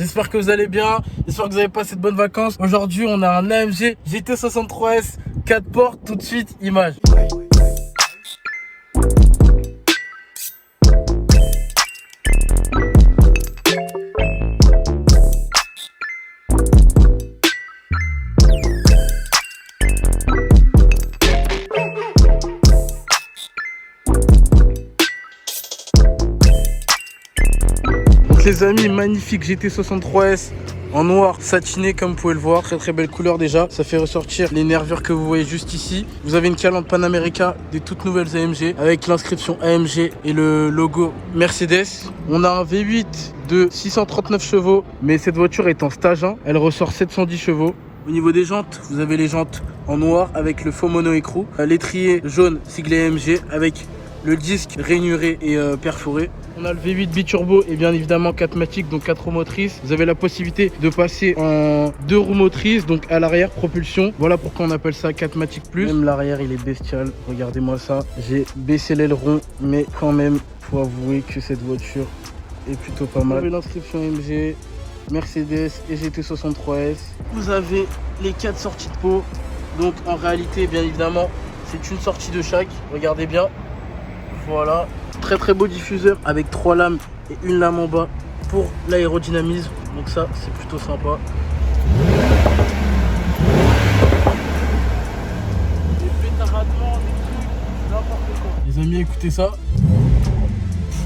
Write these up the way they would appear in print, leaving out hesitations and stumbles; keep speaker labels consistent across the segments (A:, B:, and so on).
A: J'espère que vous allez bien, j'espère que vous avez passé de bonnes vacances. Aujourd'hui on a un AMG GT63S 4 portes, tout de suite image. Les amis, magnifique GT63S en noir satiné comme vous pouvez le voir, très belle couleur déjà. Ça fait ressortir les nervures que vous voyez juste ici. Vous avez une calandre Panamérica des toutes nouvelles AMG avec l'inscription AMG et le logo Mercedes. On a un V8 de 639 chevaux, mais cette voiture est en stage 1, elle ressort 710 chevaux. Au niveau des jantes, vous avez les jantes en noir avec le faux mono écrou, l'étrier jaune siglé AMG avec le disque rainuré et perforé. On a le V8 biturbo et bien évidemment 4matic, donc 4 roues motrices. Vous avez la possibilité de passer en 2 roues motrices, donc à l'arrière propulsion. Voilà pourquoi on appelle ça 4matic plus. Même l'arrière il est bestial, regardez-moi ça. J'ai baissé l'aileron, mais quand même faut avouer que cette voiture est plutôt pas mal. Vous avez l'inscription AMG, Mercedes et GT63S. Vous avez les 4 sorties de pot. Donc en réalité bien évidemment c'est une sortie de chaque, regardez bien. Voilà, très beau diffuseur avec 3 lames et une lame en bas pour l'aérodynamisme. Donc ça, c'est plutôt sympa. Des pétaradements, des trucs, n'importe quoi. Les amis, écoutez ça.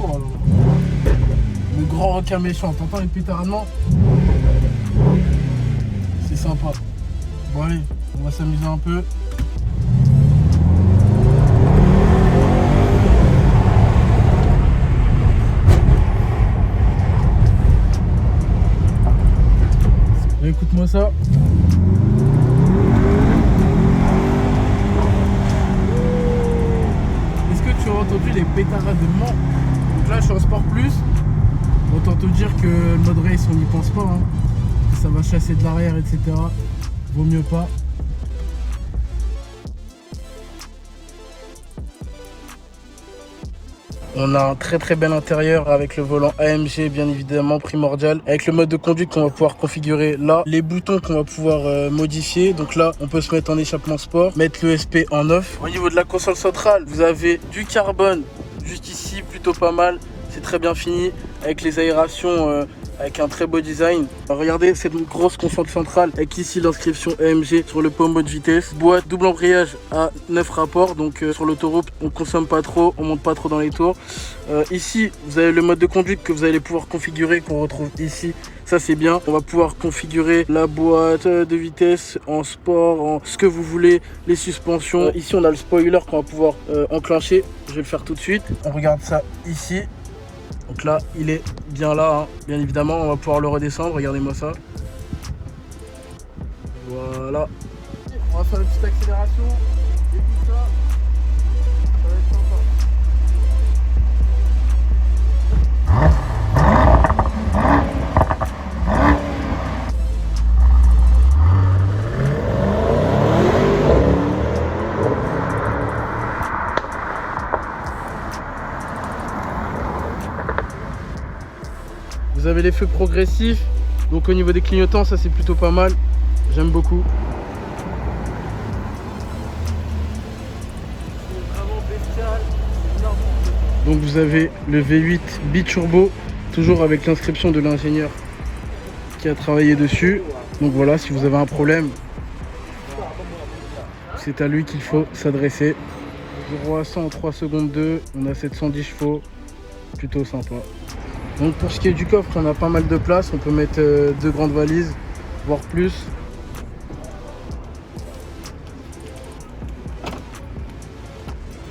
A: Oh là là. Le grand requin méchant, t'entends les pétaradements? C'est sympa. Bon allez, on va s'amuser un peu. Écoute-moi ça. Est-ce que tu as entendu les pétaradements? Donc là je suis en Sport Plus. Autant te dire que le mode race on n'y pense pas hein. Ça va chasser de l'arrière etc. Vaut mieux pas. On a un très bel intérieur avec le volant AMG bien évidemment primordial. Avec le mode de conduite qu'on va pouvoir configurer là. Les boutons qu'on va pouvoir modifier. Donc là on peut se mettre en échappement sport. Mettre l'ESP en off. Au niveau de la console centrale vous avez du carbone juste ici plutôt pas mal. C'est très bien fini avec les aérations avec un très beau design. Alors, regardez cette grosse console centrale avec ici l'inscription AMG sur le pommeau de vitesse. Boîte double embrayage à 9 rapports, donc sur l'autoroute on consomme pas trop, on monte pas trop dans les tours. Ici vous avez le mode de conduite que vous allez pouvoir configurer, qu'on retrouve ici. Ça c'est bien, on va pouvoir configurer la boîte de vitesse en sport, en ce que vous voulez, les suspensions. Ici on a le spoiler qu'on va pouvoir enclencher, je vais le faire tout de suite. On regarde ça ici. Donc là, il est bien là, hein. Bien évidemment, on va pouvoir le redescendre, regardez-moi ça. Voilà. On va faire une petite accélération. Écoute ça. Ça va être sympa. Vous avez les feux progressifs, donc au niveau des clignotants, ça c'est plutôt pas mal. J'aime beaucoup. C'est vraiment bestial, c'est énorme. Donc vous avez le V8 biturbo, toujours avec l'inscription de l'ingénieur qui a travaillé dessus. Donc voilà, si vous avez un problème, c'est à lui qu'il faut s'adresser. 0 à 100 en 3 secondes 2, on a 710 chevaux, plutôt sympa. Donc pour ce qui est du coffre, on a pas mal de place, on peut mettre 2 grandes valises, voire plus.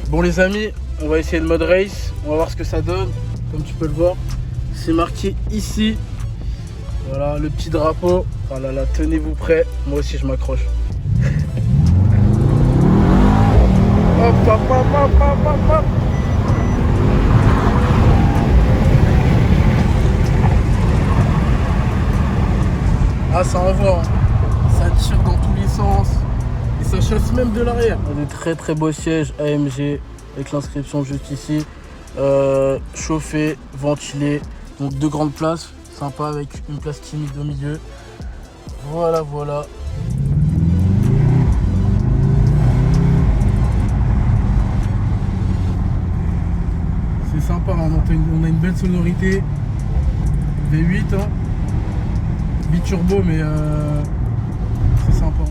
A: Bon les amis, on va essayer le mode race, on va voir ce que ça donne. Comme tu peux le voir, c'est marqué ici. Voilà le petit drapeau. Oh là là, tenez-vous prêts, moi aussi je m'accroche. Hop, hop, hop, hop, hop, hop, hop. Ah ça envoie, hein. Ça tire dans tous les sens et ça chasse même de l'arrière. On a des très beaux sièges AMG avec l'inscription juste ici. Chauffé, ventilé, donc 2 grandes places, sympa avec une place timide au milieu. Voilà, voilà. C'est sympa, on a une belle sonorité. V8, hein. Biturbo, mais c'est sympa.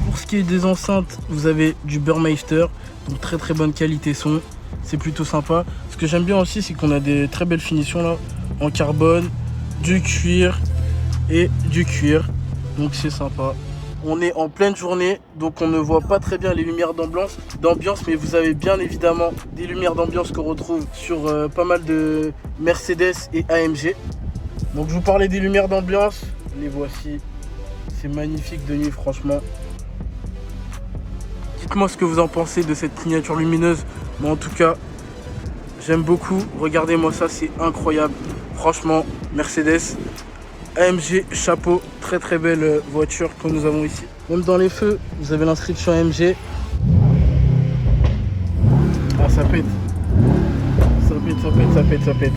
A: Pour ce qui est des enceintes, vous avez du Burmeister, donc très très bonne qualité son. C'est plutôt sympa. Ce que j'aime bien aussi, c'est qu'on a des très belles finitions là, en carbone, du cuir et du cuir. Donc c'est sympa. On est en pleine journée, donc on ne voit pas très bien les lumières d'ambiance, mais vous avez bien évidemment des lumières d'ambiance qu'on retrouve sur pas mal de Mercedes et AMG. Donc je vous parlais des lumières d'ambiance, les voici. C'est magnifique de nuit, franchement. Dites-moi ce que vous en pensez de cette miniature lumineuse. Moi en tout cas, j'aime beaucoup. Regardez-moi ça, c'est incroyable. Franchement, Mercedes, AMG, chapeau. Très très belle voiture que nous avons ici. Même dans les feux, vous avez l'inscription AMG. Ah, ça pète. Ça pète, ça pète, ça pète, ça pète.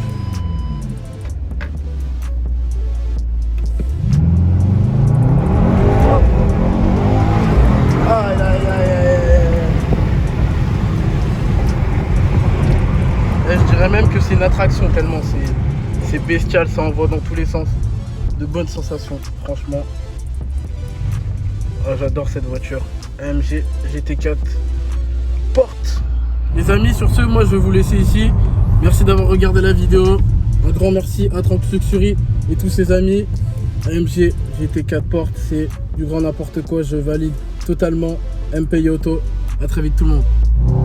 A: Aïe, aïe, aïe, aïe. Et je dirais même que c'est une attraction tellement c'est bestial, ça envoie dans tous les sens. De bonnes sensations, franchement. Oh, j'adore cette voiture. AMG GT4 porte. Les amis, sur ce, moi je vais vous laisser ici. Merci d'avoir regardé la vidéo. Un grand merci à Trank Luxury et tous ses amis. AMG GT4 porte, c'est du grand n'importe quoi. Je valide totalement. MP Auto. À très vite tout le monde.